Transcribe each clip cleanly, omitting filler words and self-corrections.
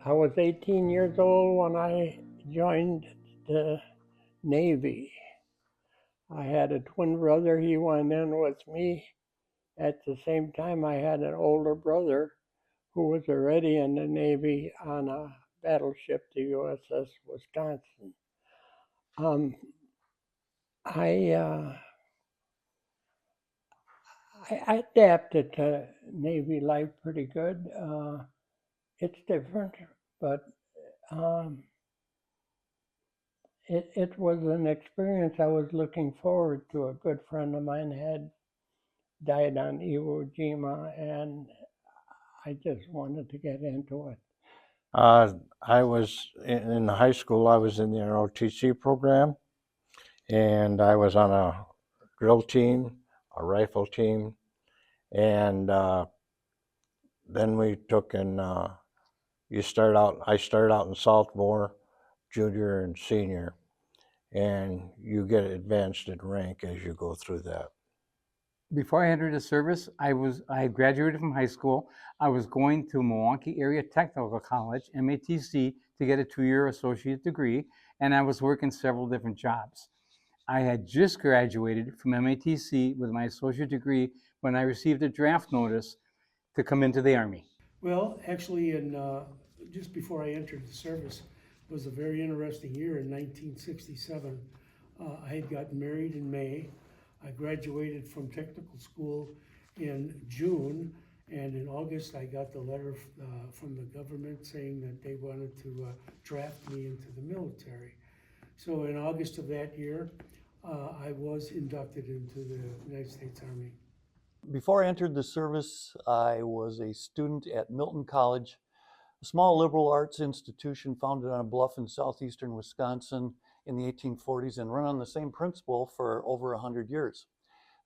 I was 18 years old when I joined the Navy. I had a twin brother. He went in with me. At the same time, I had an older brother who was already in the Navy on a battleship, the USS Wisconsin. Um, I, uh, I adapted to Navy life pretty good. It's different, but um, it was an experience I was looking forward to. A good friend of mine had died on Iwo Jima, and I just wanted to get into it. I was in high school. I was in the ROTC program, and I was on a drill team, a rifle team, and then we took and you start out. I started out in sophomore, junior, and senior, and you get advanced in rank as you go through that. Before I entered the service, I had graduated from high school. I was going to Milwaukee Area Technical College, MATC, to get a 2-year associate degree, and I was working several different jobs. I had just graduated from MATC with my associate degree when I received a draft notice to come into the Army. Well, actually, just before I entered the service, was a very interesting year in 1967. I had gotten married in May. I graduated from technical school in June, and in August I got the letter from the government saying that they wanted to draft me into the military. So in August of that year, I was inducted into the United States Army. Before I entered the service, I was a student at Milton College, a small liberal arts institution founded on a bluff in southeastern Wisconsin in the 1840s and run on the same principle for over 100 years.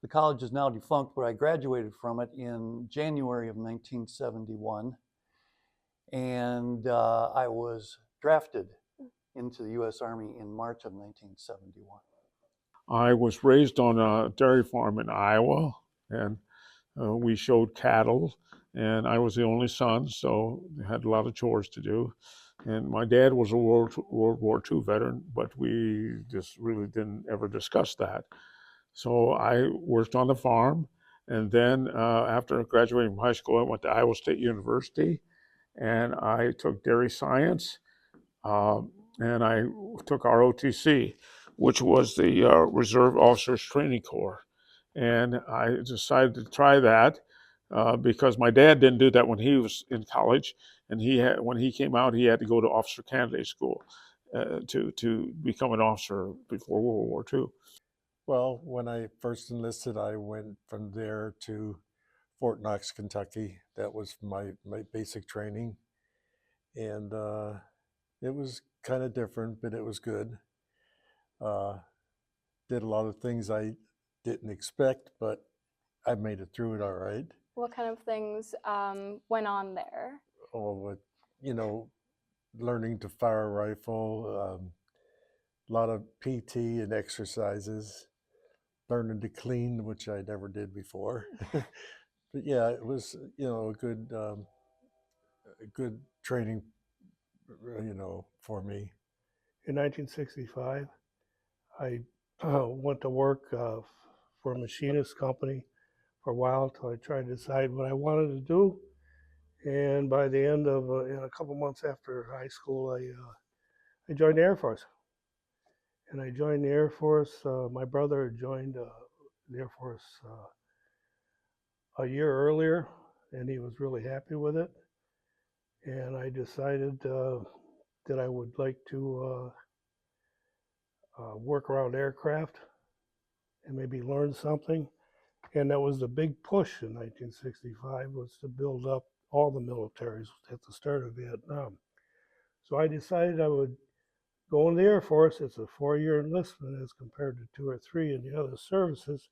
The college is now defunct, but I graduated from it in January of 1971, and I was drafted into the U.S. Army in March of 1971. I was raised on a dairy farm in Iowa, and we showed cattle, and I was the only son, so I had a lot of chores to do. And my dad was a World War II veteran, but we just really didn't ever discuss that. So I worked on the farm, and then after graduating from high school, I went to Iowa State University, and I took dairy science, and I took ROTC, which was the Reserve Officers Training Corps. And I decided to try that because my dad didn't do that when he was in college, and when he came out, he had to go to officer candidate school to become an officer before World War II. Well, when I first enlisted, I went from there to Fort Knox, Kentucky. That was my basic training. And it was kind of different, but it was good. Did a lot of things I didn't expect, but I made it through it all right. What kind of things went on there? Oh, learning to fire a rifle, a lot of PT and exercises, learning to clean, which I never did before. But yeah, it was, a good training, for me. In 1965, I went to work for a machinist company for a while till I tried to decide what I wanted to do. And by the end of a couple months after high school, I joined the Air Force. And I joined the Air Force. My brother had joined the Air Force a year earlier, and he was really happy with it. And I decided that I would like to work around aircraft and maybe learn something. And that was the big push in 1965, was to build up all the militaries at the start of Vietnam. So I decided I would go in the Air Force. It's a 4-year enlistment as compared to 2 or 3 in the other services,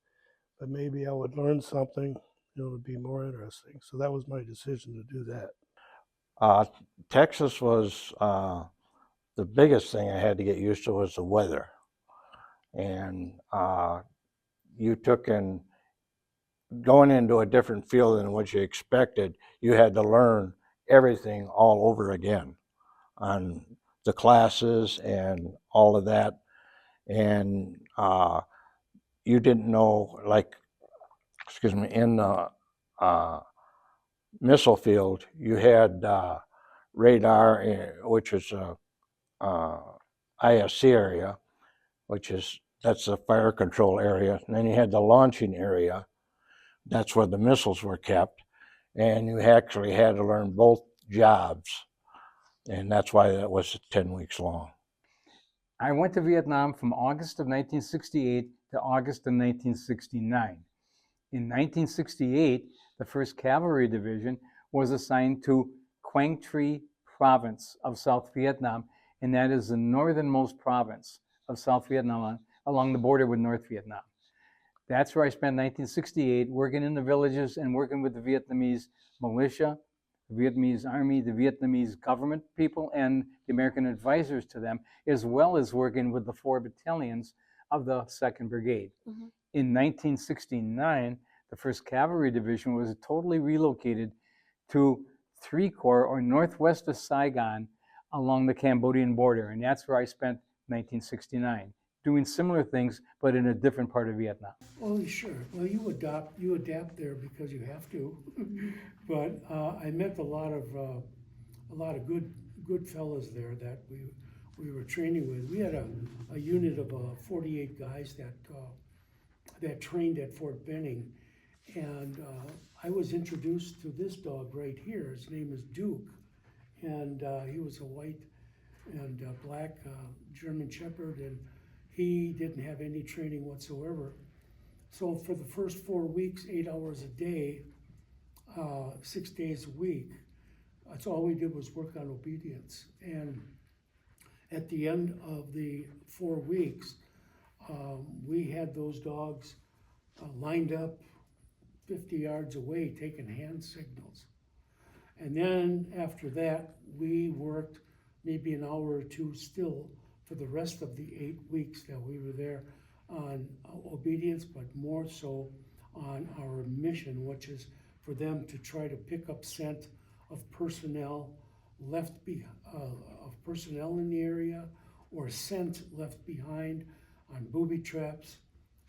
but maybe I would learn something, it would be more interesting. So that was my decision to do that. Texas was the biggest thing I had to get used to was the weather. And you took in going into a different field than what you expected, you had to learn everything all over again. on the classes and all of that. And you didn't know, like, excuse me, in the missile field, you had radar, which is a ISC area, that's the fire control area. And then you had the launching area. That's where the missiles were kept. And you actually had to learn both jobs. And that's why that was 10 weeks long. I went to Vietnam from August of 1968 to August of 1969. In 1968, the 1st Cavalry Division was assigned to Quang Tri Province of South Vietnam, and that is the northernmost province of South Vietnam along the border with North Vietnam. That's where I spent 1968 working in the villages and working with the Vietnamese militia, the Vietnamese army, the Vietnamese government people, and the American advisors to them, as well as working with the 4 battalions of the 2nd Brigade. Mhm. In 1969, the 1st Cavalry Division was totally relocated to 3 Corps, or northwest of Saigon, along the Cambodian border, and that's where I spent 1969, doing similar things, but in a different part of Vietnam. Oh, sure. Well, you adapt there because you have to. But I met a lot of good fellas there that we were training with. We had a unit of 48 guys that trained at Fort Benning, and I was introduced to this dog right here. His name is Duke, and he was a white and black German Shepherd, and he didn't have any training whatsoever. So for the first 4 weeks, 8 hours a day, 6 days a week, that's all we did was work on obedience. And at the end of the 4 weeks, we had those dogs lined up 50 yards away, taking hand signals. And then after that, we worked maybe an hour or two still for the rest of the 8 weeks that we were there on obedience, but more so on our mission, which is for them to try to pick up scent of personnel of personnel in the area, or scent left behind on booby traps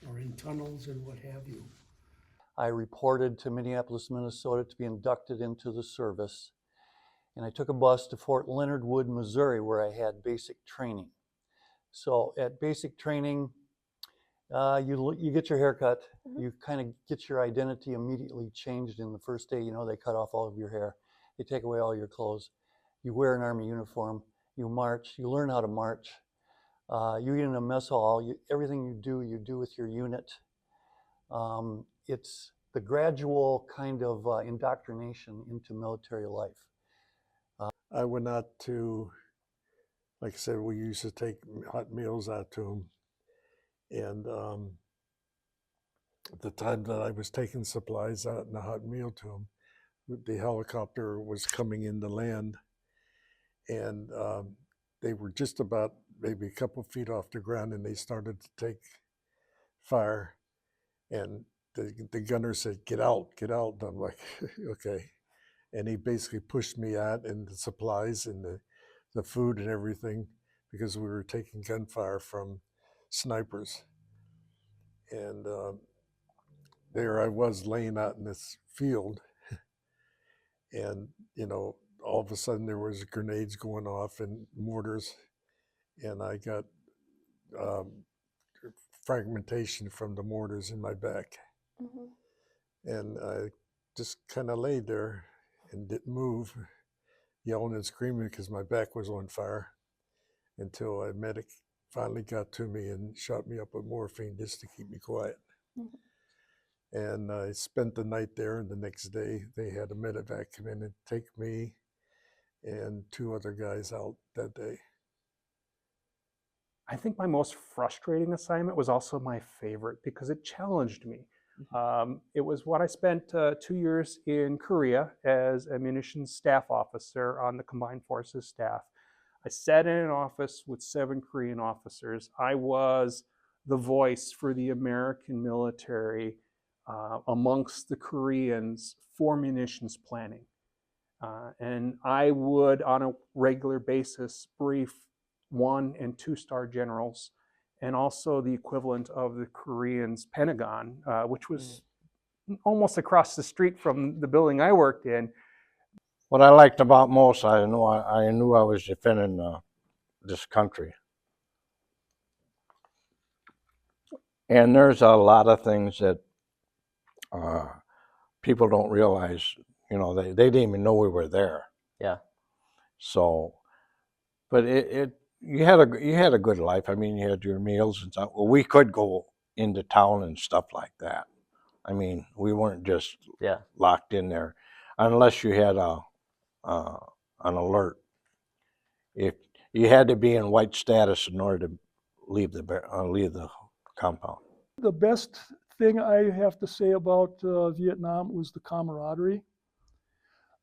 or in tunnels and what have you. I reported to Minneapolis, Minnesota to be inducted into the service. And I took a bus to Fort Leonard Wood, Missouri, where I had basic training. So at basic training, you get your hair cut. Mhm. You kind of get your identity immediately changed in the first day. You know, they cut off all of your hair. They take away all your clothes. You wear an Army uniform. You march. You learn how to march. You eat in a mess hall. Everything you do with your unit. It's the gradual kind of indoctrination into military life. I went out to, like I said, we used to take hot meals out to them. And at the time that I was taking supplies out in a hot meal to them, the helicopter was coming in to land. And they were just about maybe a couple feet off the ground, and they started to take fire. And the gunner said, get out. And I'm like, okay. And he basically pushed me out, and the supplies and the food and everything, because we were taking gunfire from snipers. And there I was laying out in this field, and all of a sudden there was grenades going off and mortars, and I got fragmentation from the mortars in my back. Mhm. And I just kind of laid there and didn't move, yelling and screaming because my back was on fire, until a medic finally got to me and shot me up with morphine just to keep me quiet. Mhm. And I spent the night there, and the next day they had a medevac come in and take me and 2 other guys out that day. I think my most frustrating assignment was also my favorite because it challenged me. It was what I spent 2 years in Korea as a munitions staff officer on the Combined Forces staff. I sat in an office with 7 Korean officers. I was the voice for the American military amongst the Koreans for munitions planning. And I would, on a regular basis, brief 1- and 2-star generals, and also the equivalent of the Koreans' Pentagon, which was almost across the street from the building I worked in. What I liked about most, I knew I was defending this country. And there's a lot of things that people don't realize. You know, they didn't even know we were there. Yeah. So, but you had a good life. I mean, you had your meals and stuff. Well, we could go into town and stuff like that. I mean, we weren't just Yeah. locked in there, unless you had an alert. If you had to be in white status in order to leave the compound. The best thing I have to say about Vietnam was the camaraderie.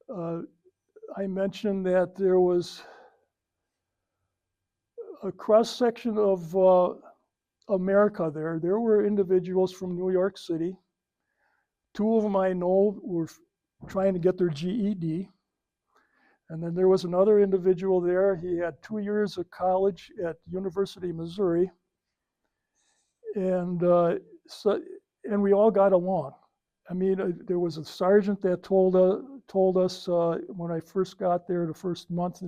I mentioned that there was a cross-section of America there. There were individuals from New York City. 2 of them I know were trying to get their GED. And then there was another individual there. He had 2 years of college at University of Missouri. And and we all got along. I mean, there was a sergeant that told us when I first got there the first month,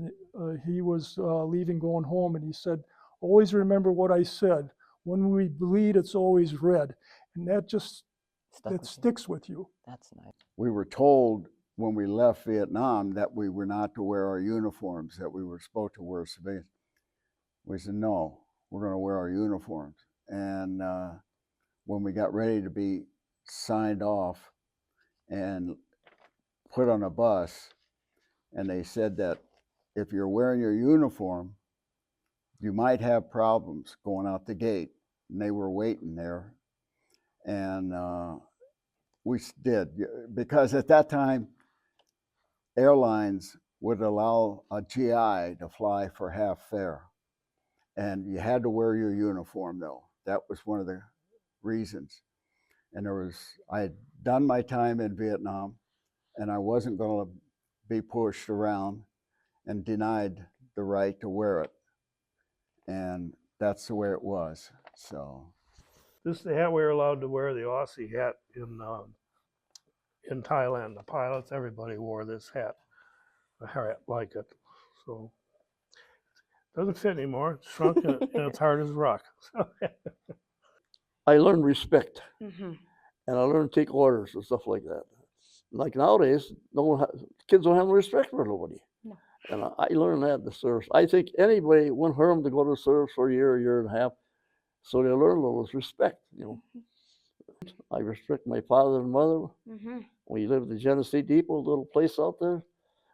he was leaving, going home, and he said, "Always remember what I said. When we bleed, it's always red," and that just sticks with you. That's nice. We were told when we left Vietnam that we were not to wear our uniforms, that we were supposed to wear civilian. We said, no, we're going to wear our uniforms. And when we got ready to be signed off and put on a bus, and they said that if you're wearing your uniform, you might have problems going out the gate. And they were waiting there. And we did, because at that time, airlines would allow a GI to fly for half fare. And you had to wear your uniform, though. That was one of the reasons. And I had done my time in Vietnam, and I wasn't going to be pushed around and denied the right to wear it. And that's the way it was, so. This is the hat we were allowed to wear, the Aussie hat in Thailand. The pilots, everybody wore this hat, a hat like it. So it doesn't fit anymore. It's shrunk and it's hard as rock. I learned respect, and I learned to take orders and stuff like that. Like nowadays, kids don't have no respect for nobody. No. And I learned that in the service. I think anybody wouldn't hurt them to go to service for a year and a half, so they learn a little respect. You know, I respect my father and mother. We lived at Genesee Depot, a little place out there.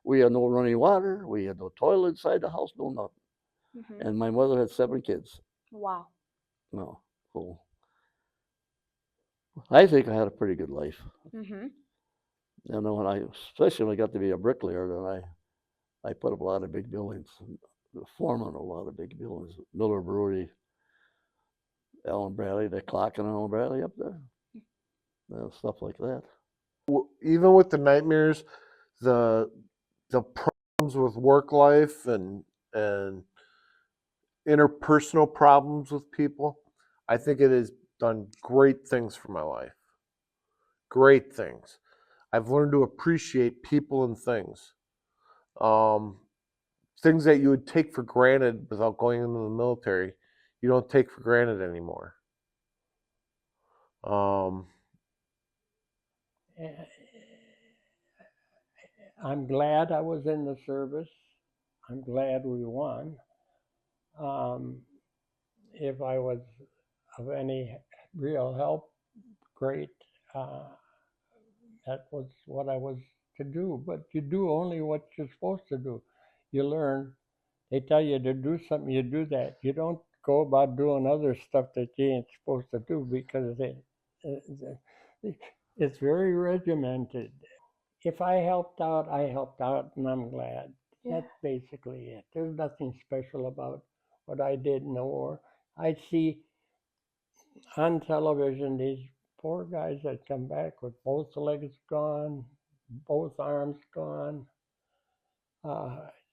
We had no running water. We had no toilet inside the house, no nothing. And my mother had 7 kids. Wow. No, so I think I had a pretty good life. You know, especially when I got to be a bricklayer, then I put up a lot of big buildings, foreman a lot of big buildings, Miller Brewery, Allen Bradley, the clock in Allen Bradley up there, stuff like that. Even with the nightmares, the problems with work life and interpersonal problems with people, I think it has done great things for my life. Great things. I've learned to appreciate people and things. Things that you would take for granted without going into the military, you don't take for granted anymore. I'm glad I was in the service. I'm glad we won. If I was of any real help, great. That was what I was to do. But you do only what you're supposed to do. You learn. They tell you to do something, you do that. You don't go about doing other stuff that you ain't supposed to do, because it's very regimented. If I helped out, I helped out, and I'm glad. Yeah. That's basically it. There's nothing special about what I did in the war. I see on television these poor guys that come back with both legs gone, both arms gone.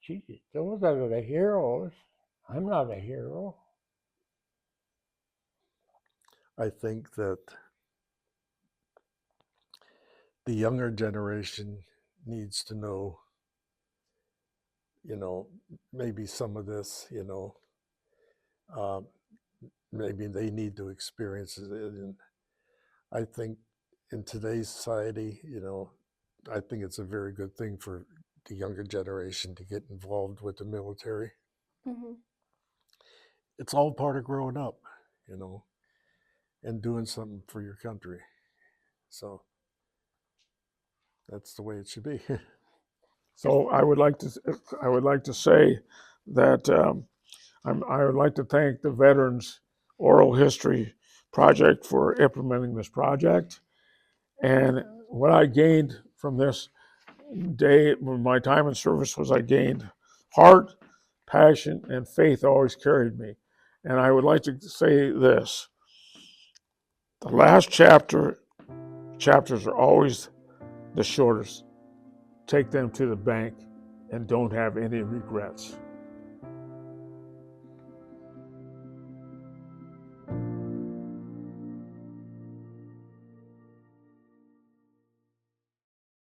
Geez, those are the heroes. I'm not a hero. I think that the younger generation needs to know, maybe some of this, maybe they need to experience it. And I think in today's society, I think it's a very good thing for the younger generation to get involved with the military. Mm-hmm. It's all part of growing up, and doing something for your country. So that's the way it should be. So I would like to say that I would like to thank the Veterans Oral History Project for implementing this project. And what I gained from this day, my time in service, was I gained heart, passion, and faith always carried me. And I would like to say this: the last chapters are always the shortest. Take them to the bank and don't have any regrets.